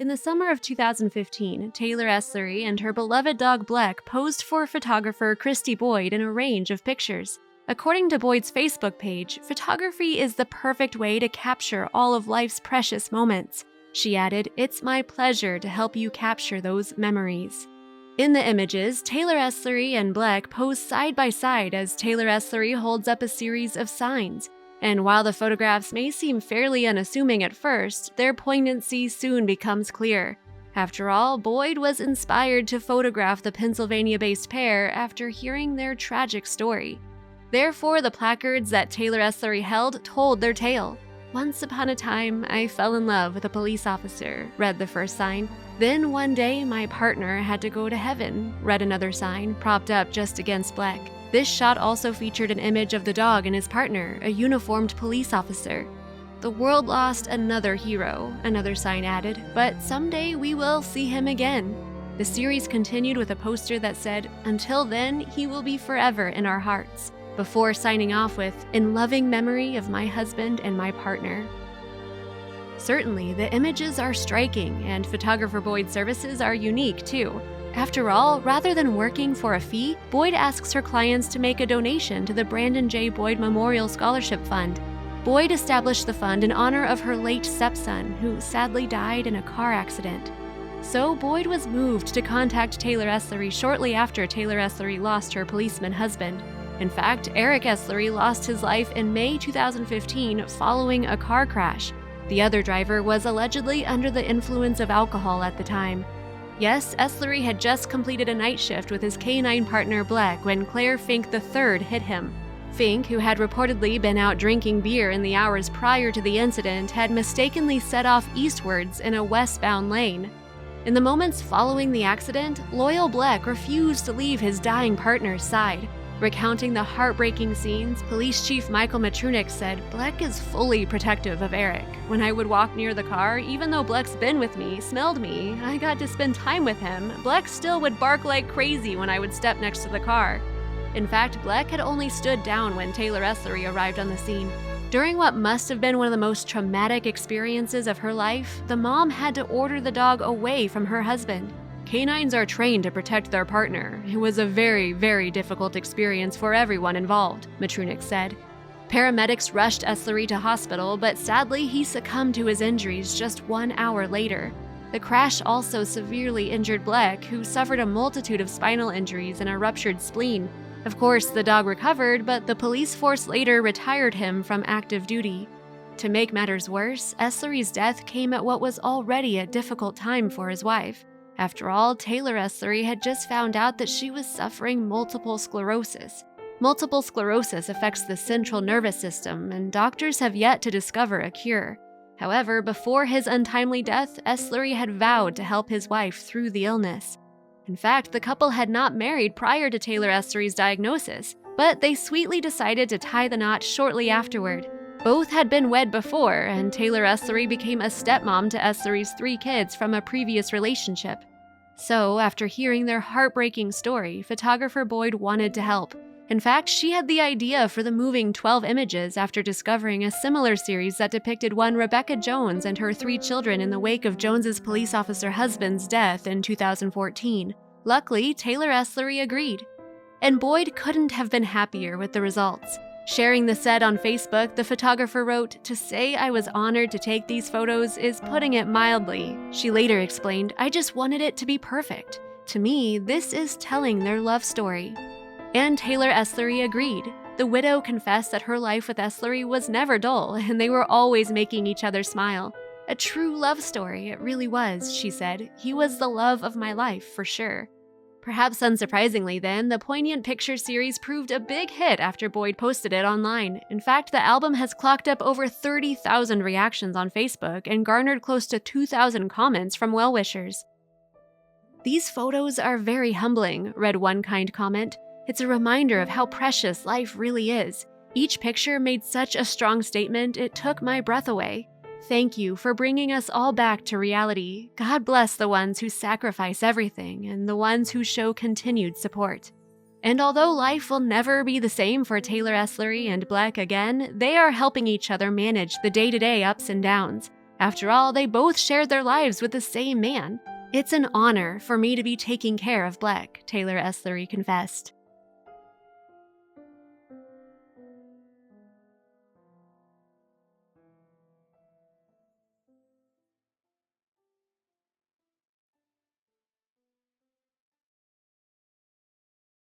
In the summer of 2015, Taylor Eslery and her beloved dog Bleck posed for photographer Christy Boyd in a range of pictures. According to Boyd's Facebook page, photography is the perfect way to capture all of life's precious moments. She added, "It's my pleasure to help you capture those memories." In the images, Taylor Eslery and Bleck pose side by side as Taylor Eslery holds up a series of signs. And while the photographs may seem fairly unassuming at first, their poignancy soon becomes clear. After all, Boyd was inspired to photograph the Pennsylvania-based pair after hearing their tragic story. Therefore, the placards that Taylor Eslery held told their tale. "Once upon a time, I fell in love with a police officer," read the first sign. "Then one day, my partner had to go to heaven," read another sign, propped up just against Bleck. This shot also featured an image of the dog and his partner, a uniformed police officer. "The world lost another hero," another sign added, "but someday we will see him again." The series continued with a poster that said, "Until then, he will be forever in our hearts," before signing off with, "In loving memory of my husband and my partner." Certainly, the images are striking, and photographer Boyd's services are unique too. After all, rather than working for a fee, Boyd asks her clients to make a donation to the Brandon J. Boyd Memorial Scholarship Fund. Boyd established the fund in honor of her late stepson, who sadly died in a car accident. So Boyd was moved to contact Taylor Eslery shortly after Taylor Eslery lost her policeman husband. In fact, Eric Eslery lost his life in May 2015 following a car crash. The other driver was allegedly under the influence of alcohol at the time. Yes, Eslery had just completed a night shift with his canine partner Bleck when Claire Fink III hit him. Fink, who had reportedly been out drinking beer in the hours prior to the incident, had mistakenly set off eastwards in a westbound lane. In the moments following the accident, loyal Bleck refused to leave his dying partner's side. Recounting the heartbreaking scenes, Police Chief Michael Matrunik said, "Bleck is fully protective of Eric. When I would walk near the car, even though Bleck's been with me, smelled me, I got to spend time with him, Bleck still would bark like crazy when I would step next to the car." In fact, Bleck had only stood down when Taylor Eslery arrived on the scene. During what must have been one of the most traumatic experiences of her life, the mom had to order the dog away from her husband. Canines are trained to protect their partner. It was a very, very difficult experience for everyone involved, Matrunik said. Paramedics rushed Eslery to hospital, but sadly he succumbed to his injuries just 1 hour later. The crash also severely injured Bleck, who suffered a multitude of spinal injuries and a ruptured spleen. Of course, the dog recovered, but the police force later retired him from active duty. To make matters worse, Eslery's death came at what was already a difficult time for his wife. After all, Taylor Eslery had just found out that she was suffering multiple sclerosis. Multiple sclerosis affects the central nervous system, and doctors have yet to discover a cure. However, before his untimely death, Eslery had vowed to help his wife through the illness. In fact, the couple had not married prior to Taylor Eslery's diagnosis, but they sweetly decided to tie the knot shortly afterward. Both had been wed before, and Taylor Eslery became a stepmom to Eslery's 3 kids from a previous relationship. So, after hearing their heartbreaking story, photographer Boyd wanted to help. In fact, she had the idea for the moving 12 images after discovering a similar series that depicted one Rebecca Jones and her 3 children in the wake of Jones's police officer husband's death in 2014. Luckily, Taylor Eslery agreed. And Boyd couldn't have been happier with the results. Sharing the set on Facebook, the photographer wrote, "To say I was honored to take these photos is putting it mildly." She later explained, "I just wanted it to be perfect. To me, this is telling their love story." And Taylor Eslery agreed. The widow confessed that her life with Eslery was never dull, and they were always making each other smile. "A true love story, it really was," she said. "He was the love of my life, for sure." Perhaps unsurprisingly then, the Poignant Picture series proved a big hit after Boyd posted it online. In fact, the album has clocked up over 30,000 reactions on Facebook and garnered close to 2,000 comments from well-wishers. "These photos are very humbling," read one kind comment. "It's a reminder of how precious life really is. Each picture made such a strong statement, it took my breath away. Thank you for bringing us all back to reality. God bless the ones who sacrifice everything and the ones who show continued support." And although life will never be the same for Taylor Eslery and Bleck again, they are helping each other manage the day-to-day ups and downs. After all, they both shared their lives with the same man. It's an honor for me to be taking care of Black, Taylor Eslery confessed.